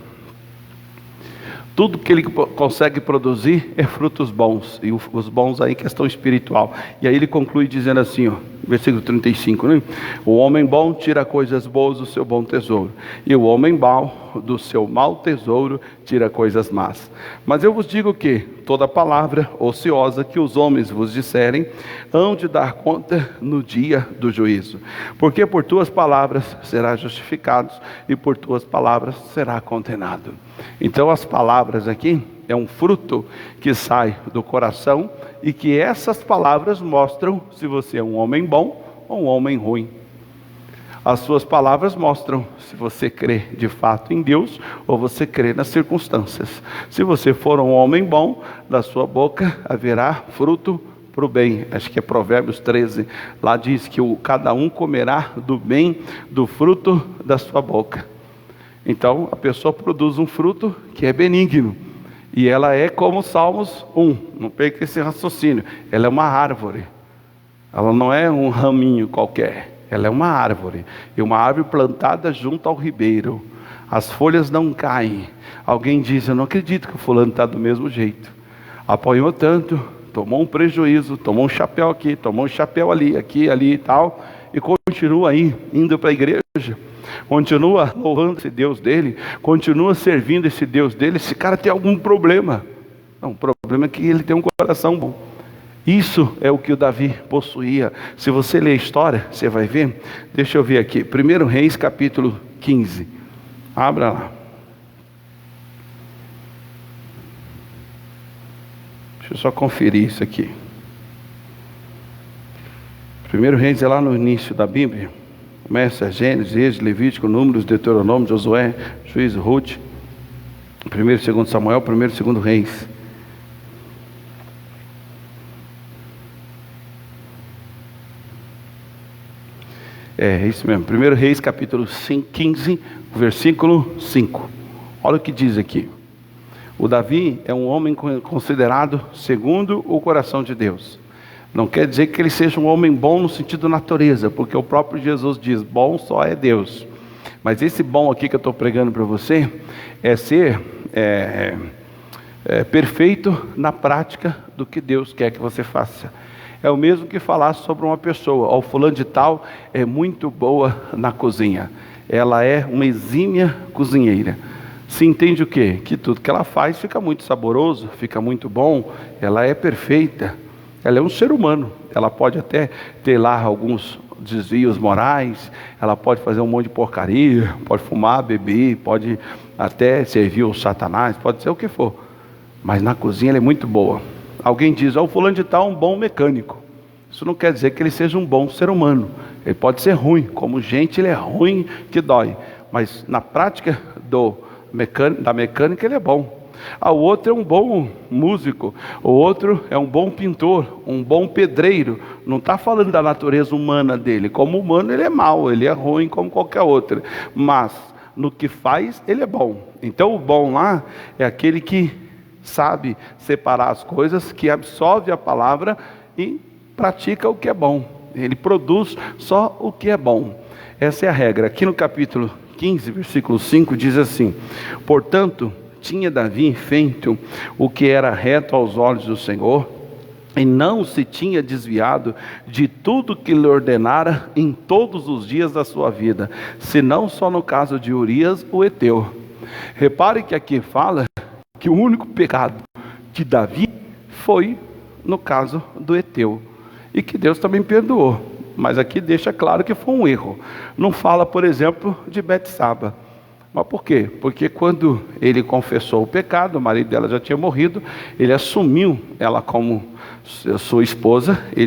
Tudo que ele consegue produzir é frutos bons. E os bons aí, questão espiritual. E aí ele conclui dizendo assim, ó, versículo 35, né? O homem bom tira coisas boas do seu bom tesouro, e o homem mau do seu mau tesouro tira coisas más. Mas eu vos digo que toda palavra ociosa que os homens vos disserem, hão de dar conta no dia do juízo. Porque por tuas palavras será justificado, e por tuas palavras será condenado. Então as palavras aqui é um fruto que sai do coração, e que essas palavras mostram se você é um homem bom ou um homem ruim. As suas palavras mostram se você crê de fato em Deus ou você crê nas circunstâncias. Se você for um homem bom, da sua boca haverá fruto para o bem. Acho que é Provérbios 13, lá diz que cada um comerá do bem do fruto da sua boca. Então a pessoa produz um fruto que é benigno. E ela é como Salmos 1, não perca esse raciocínio. Ela é uma árvore. Ela não é um raminho qualquer. Ela é uma árvore. E uma árvore plantada junto ao ribeiro. As folhas não caem. Alguém diz, eu não acredito que o fulano está do mesmo jeito. Apanhou tanto, tomou um prejuízo, tomou um chapéu aqui, tomou um chapéu ali, aqui, ali e tal. E continua aí, indo para a igreja. Continua louvando esse Deus dele, continua servindo esse Deus dele. Esse cara tem algum problema. Não, o problema é que ele tem um coração bom. Isso é o que o Davi possuía. Se você ler a história, você vai ver. Deixa eu ver aqui, 1 Reis capítulo 15. Abra lá. Deixa eu só conferir isso aqui. 1 Reis é lá no início da Bíblia. Começa Gênesis, Êxodo, Levítico, Números, Deuteronômio, Josué, Juízo, Ruth, 1 e 2 Samuel, 1 e 2 Reis. É isso mesmo, 1 Reis capítulo 15, versículo 5. Olha o que diz aqui. O Davi é um homem considerado segundo o coração de Deus. Não quer dizer que ele seja um homem bom no sentido natureza, porque o próprio Jesus diz, bom só é Deus. Mas esse bom aqui que eu estou pregando para você, é ser perfeito na prática do que Deus quer que você faça. É o mesmo que falar sobre uma pessoa, o fulano de tal é muito boa na cozinha. Ela é uma exímia cozinheira. Se entende o quê? Que tudo que ela faz fica muito saboroso, fica muito bom, ela é perfeita. Ela é um ser humano, ela pode até ter lá alguns desvios morais, ela pode fazer um monte de porcaria, pode fumar, beber, pode até servir o Satanás, pode ser o que for. Mas na cozinha ela é muito boa. Alguém diz, o fulano de tal é um bom mecânico. Isso não quer dizer que ele seja um bom ser humano. Ele pode ser ruim, como gente ele é ruim que dói. Mas na prática da mecânica ele é bom. O outro é um bom músico, o outro é um bom pintor, um bom pedreiro. Não está falando da natureza humana dele. Como humano ele é mau, ele é ruim como qualquer outro. Mas no que faz ele é bom. Então o bom lá é aquele que sabe separar as coisas, que absorve a palavra e pratica o que é bom. Ele produz só o que é bom. Essa é a regra. Aqui no capítulo 15, versículo 5 diz assim: portanto, tinha Davi feito o que era reto aos olhos do Senhor, e não se tinha desviado de tudo que lhe ordenara em todos os dias da sua vida, senão só no caso de Urias o Eteu. Repare que aqui fala que o único pecado de Davi foi no caso do Eteu, e que Deus também perdoou, mas aqui deixa claro que foi um erro. Não fala, por exemplo, de Betsaba. Mas por quê? Porque quando ele confessou o pecado, o marido dela já tinha morrido, ele assumiu ela como sua esposa, e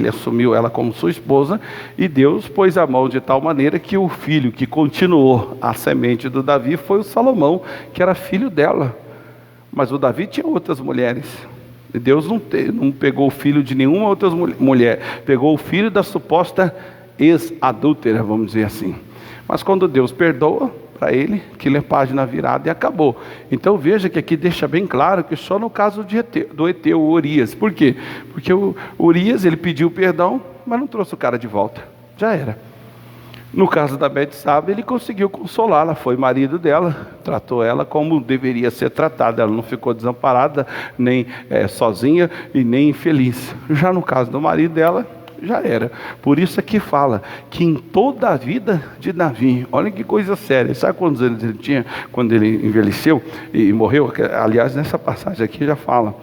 Deus pôs a mão de tal maneira que o filho que continuou a semente do Davi foi o Salomão, que era filho dela. Mas o Davi tinha outras mulheres. Deus não pegou o filho de nenhuma outra mulher, pegou o filho da suposta ex-adúltera, vamos dizer assim. Mas quando Deus perdoa para ele, que lê página virada e acabou. Então veja que aqui deixa bem claro que só no caso do Eteu, o Urias. Por quê? Porque o Urias, ele pediu perdão, mas não trouxe o cara de volta. Já era. No caso da Betsaba, ele conseguiu consolá-la, foi marido dela, tratou ela como deveria ser tratada. Ela não ficou desamparada, nem sozinha e nem infeliz. Já no caso do marido dela, já era. Por isso aqui fala que em toda a vida de Davi, olha que coisa séria. Sabe quantos anos ele tinha quando ele envelheceu e morreu? Aliás, nessa passagem aqui já fala.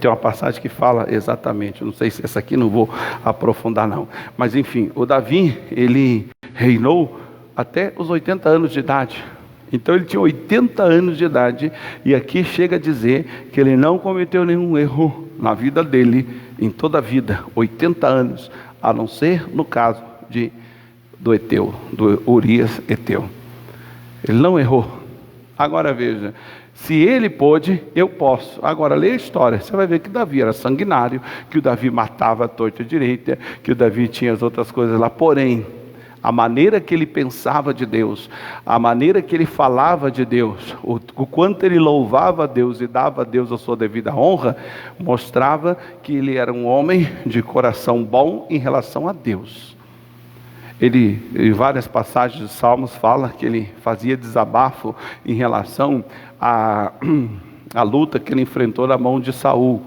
Tem uma passagem que fala exatamente, não sei se essa aqui não vou aprofundar não. Mas enfim, o Davi, ele reinou até os 80 anos de idade. Então ele tinha 80 anos de idade, e aqui chega a dizer que ele não cometeu nenhum erro na vida dele, em toda a vida, 80 anos, a não ser no caso do Eteu, do Urias Eteu. Ele não errou. Agora veja, se ele pôde, eu posso. Agora lê a história, você vai ver que Davi era sanguinário, que o Davi matava a torta direita, que o Davi tinha as outras coisas lá, porém, a maneira que ele pensava de Deus, a maneira que ele falava de Deus, o quanto ele louvava a Deus e dava a Deus a sua devida honra, mostrava que ele era um homem de coração bom em relação a Deus. Ele, em várias passagens de Salmos, fala que ele fazia desabafo em relação à luta que ele enfrentou na mão de Saul.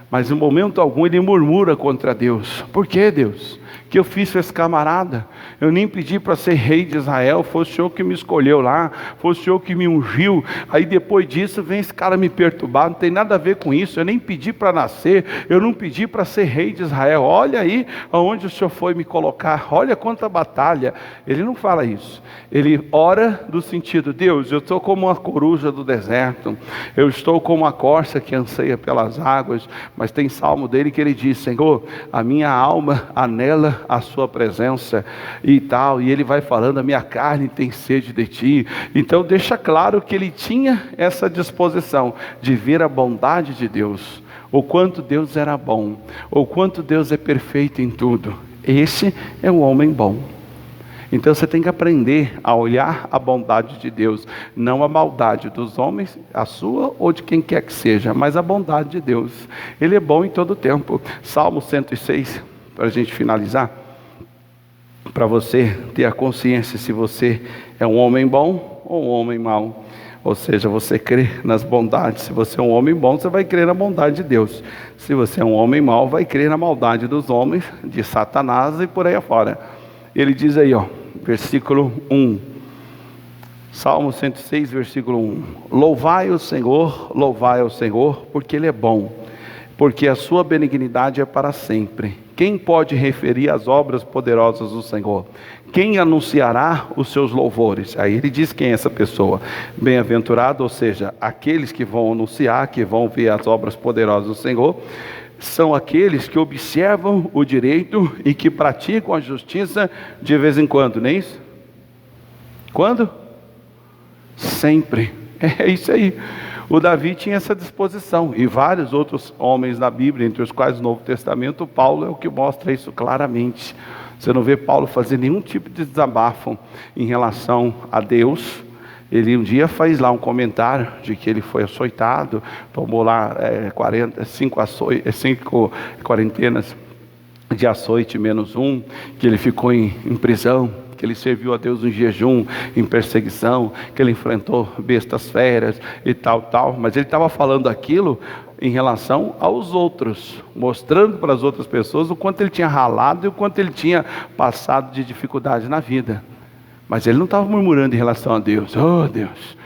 Mas em momento algum ele murmura contra Deus. Por que, Deus? Que eu fiz com esse camarada? Eu nem pedi para ser rei de Israel, foi o Senhor que me escolheu lá, foi o Senhor que me ungiu. Aí depois disso vem esse cara me perturbar, não tem nada a ver com isso, eu nem pedi para nascer, eu não pedi para ser rei de Israel. Olha aí aonde o Senhor foi me colocar, olha quanta batalha. Ele não fala isso, ele ora do sentido: Deus, eu estou como uma coruja do deserto, eu estou como uma corça que anseia pelas águas. Mas tem salmo dele que ele diz: Senhor, a minha alma anela a sua presença e tal, e ele vai falando: a minha carne tem sede de ti. Então deixa claro que ele tinha essa disposição de ver a bondade de Deus, o quanto Deus era bom, o quanto Deus é perfeito em tudo. Esse é um homem bom. Então você tem que aprender a olhar a bondade de Deus, não a maldade dos homens, a sua ou de quem quer que seja, mas a bondade de Deus. Ele é bom em todo o tempo. Salmo 106, para a gente finalizar, para você ter a consciência se você é um homem bom ou um homem mau. Ou seja, você crê nas bondades. Se você é um homem bom, você vai crer na bondade de Deus. Se você é um homem mau, vai crer na maldade dos homens, de Satanás e por aí afora. Ele diz aí, versículo 1, Salmo 106, versículo 1: louvai o Senhor, porque Ele é bom, porque a sua benignidade é para sempre. Quem pode referir as obras poderosas do Senhor? Quem anunciará os seus louvores? Aí ele diz quem é essa pessoa: bem-aventurado, ou seja, aqueles que vão anunciar, que vão ver as obras poderosas do Senhor, são aqueles que observam o direito e que praticam a justiça de vez em quando, não é isso? Quando? Sempre. É isso aí. O Davi tinha essa disposição, e vários outros homens da Bíblia, entre os quais o Novo Testamento, Paulo é o que mostra isso claramente. Você não vê Paulo fazer nenhum tipo de desabafo em relação a Deus. Ele um dia faz lá um comentário de que ele foi açoitado, tomou lá 5 quarentenas de açoite menos um, que ele ficou em prisão, que ele serviu a Deus em jejum, em perseguição, que ele enfrentou bestas feras e tal, mas ele estava falando aquilo em relação aos outros, mostrando para as outras pessoas o quanto ele tinha ralado e o quanto ele tinha passado de dificuldade na vida. Mas ele não estava murmurando em relação a Deus: oh Deus,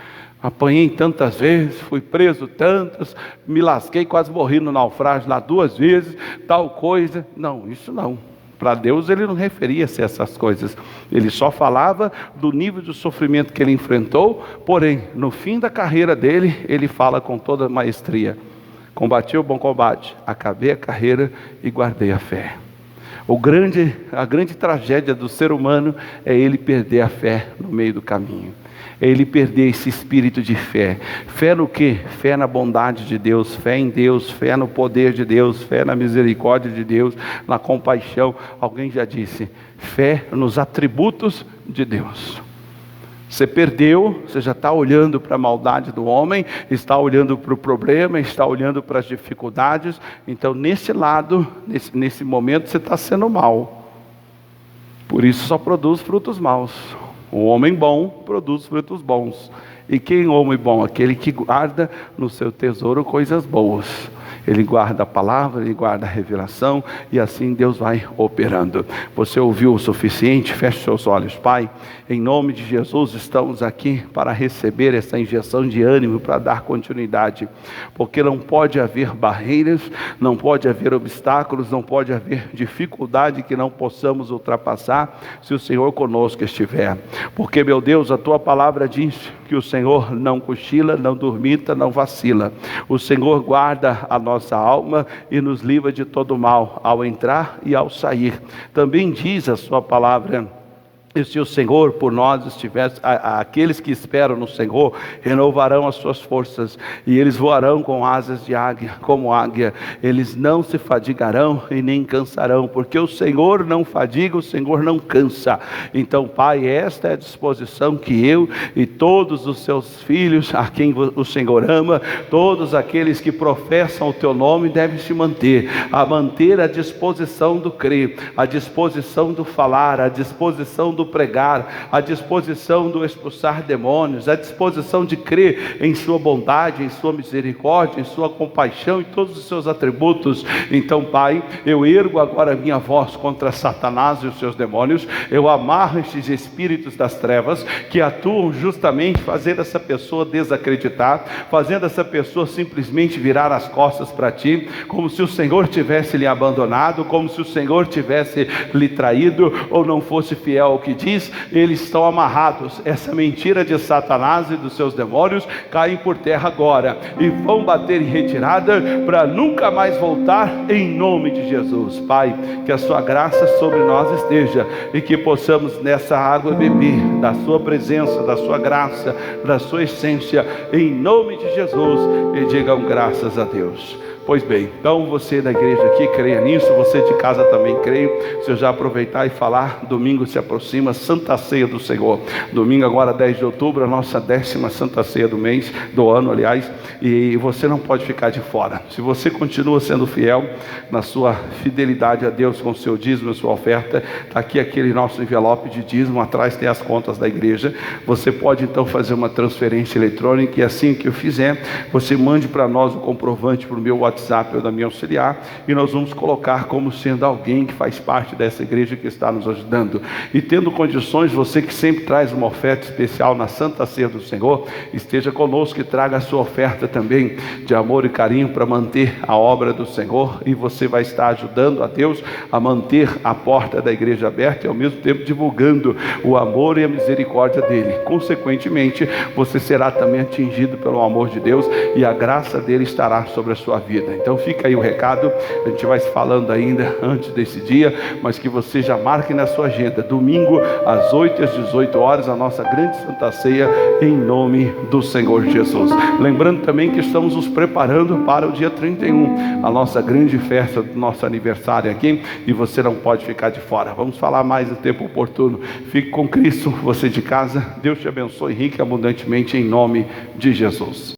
apanhei tantas vezes, fui preso tantas, me lasquei, quase morri no naufrágio lá 2 vezes, tal coisa. Não, isso não. Para Deus ele não referia-se a essas coisas. Ele só falava do nível de sofrimento que ele enfrentou. Porém, no fim da carreira dele, ele fala com toda maestria: combati o bom combate, acabei a carreira e guardei a fé. A grande tragédia do ser humano é ele perder a fé no meio do caminho. É ele perder esse espírito de fé. Fé no quê? Fé na bondade de Deus, fé em Deus, fé no poder de Deus, fé na misericórdia de Deus, na compaixão. Alguém já disse: fé nos atributos de Deus. Você perdeu, você já está olhando para a maldade do homem, está olhando para o problema, está olhando para as dificuldades. Então nesse lado, nesse momento, você está sendo mau. Por isso só produz frutos maus. O homem bom produz frutos bons. E quem é o homem bom? Aquele que guarda no seu tesouro coisas boas. Ele guarda a palavra, ele guarda a revelação, e assim Deus vai operando. Você ouviu o suficiente? Feche seus olhos. Pai, em nome de Jesus, estamos aqui para receber essa injeção de ânimo, para dar continuidade, porque não pode haver barreiras, não pode haver obstáculos, não pode haver dificuldade que não possamos ultrapassar, se o Senhor conosco estiver. Porque, meu Deus, a tua palavra diz que o Senhor não cochila, não dormita, não vacila. O Senhor guarda a nossa alma e nos livra de todo mal, ao entrar e ao sair. Também diz a sua palavra E se o Senhor por nós estivesse, aqueles que esperam no Senhor renovarão as suas forças, e eles voarão com asas de águia, como águia. Eles não se fadigarão e nem cansarão, porque o Senhor não fadiga, o Senhor não cansa. Então, Pai, esta é a disposição que eu e todos os seus filhos, a quem o Senhor ama, todos aqueles que professam o teu nome, devem se manter a disposição do crer, a disposição do falar, a disposição do pregar, a disposição do expulsar demônios, a disposição de crer em sua bondade, em sua misericórdia, em sua compaixão, em todos os seus atributos. Então, Pai, eu ergo agora a minha voz contra Satanás e os seus demônios. Eu amarro estes espíritos das trevas que atuam justamente fazendo essa pessoa desacreditar, fazendo essa pessoa simplesmente virar as costas para ti, como se o Senhor tivesse lhe abandonado, como se o Senhor tivesse lhe traído, ou não fosse fiel ao que diz. Eles estão amarrados. Essa mentira de Satanás e dos seus demônios caem por terra agora e vão bater em retirada para nunca mais voltar, em nome de Jesus. Pai, que a sua graça sobre nós esteja e que possamos nessa água beber da sua presença, da sua graça, da sua essência, em nome de Jesus, e digam graças a Deus. Pois bem, então você da igreja aqui creia nisso, você de casa também creia. Se eu já aproveitar e falar, domingo se aproxima, Santa Ceia do Senhor. Domingo agora 10 de outubro, a nossa 10ª Santa Ceia do mês, do ano aliás, e você não pode ficar de fora. Se você continua sendo fiel na sua fidelidade a Deus com o seu dízimo e sua oferta, está aqui aquele nosso envelope de dízimo, atrás tem as contas da igreja. Você pode então fazer uma transferência eletrônica, e assim que eu fizer, você mande para nós o comprovante para o meu WhatsApp ou da minha auxiliar, e nós vamos colocar como sendo alguém que faz parte dessa igreja que está nos ajudando. E tendo condições, você que sempre traz uma oferta especial na Santa Ceia do Senhor, esteja conosco e traga a sua oferta também de amor e carinho para manter a obra do Senhor, e você vai estar ajudando a Deus a manter a porta da igreja aberta e ao mesmo tempo divulgando o amor e a misericórdia dele. Consequentemente, você será também atingido pelo amor de Deus, e a graça dele estará sobre a sua vida. Então fica aí o recado, a gente vai se falando ainda antes desse dia, mas que você já marque na sua agenda, domingo às 8 e às 18 horas, a nossa grande Santa Ceia, em nome do Senhor Jesus. Lembrando também que estamos nos preparando para o dia 31, a nossa grande festa do nosso aniversário aqui, e você não pode ficar de fora. Vamos falar mais no tempo oportuno. Fique com Cristo, você de casa. Deus te abençoe rica e abundantemente, em nome de Jesus.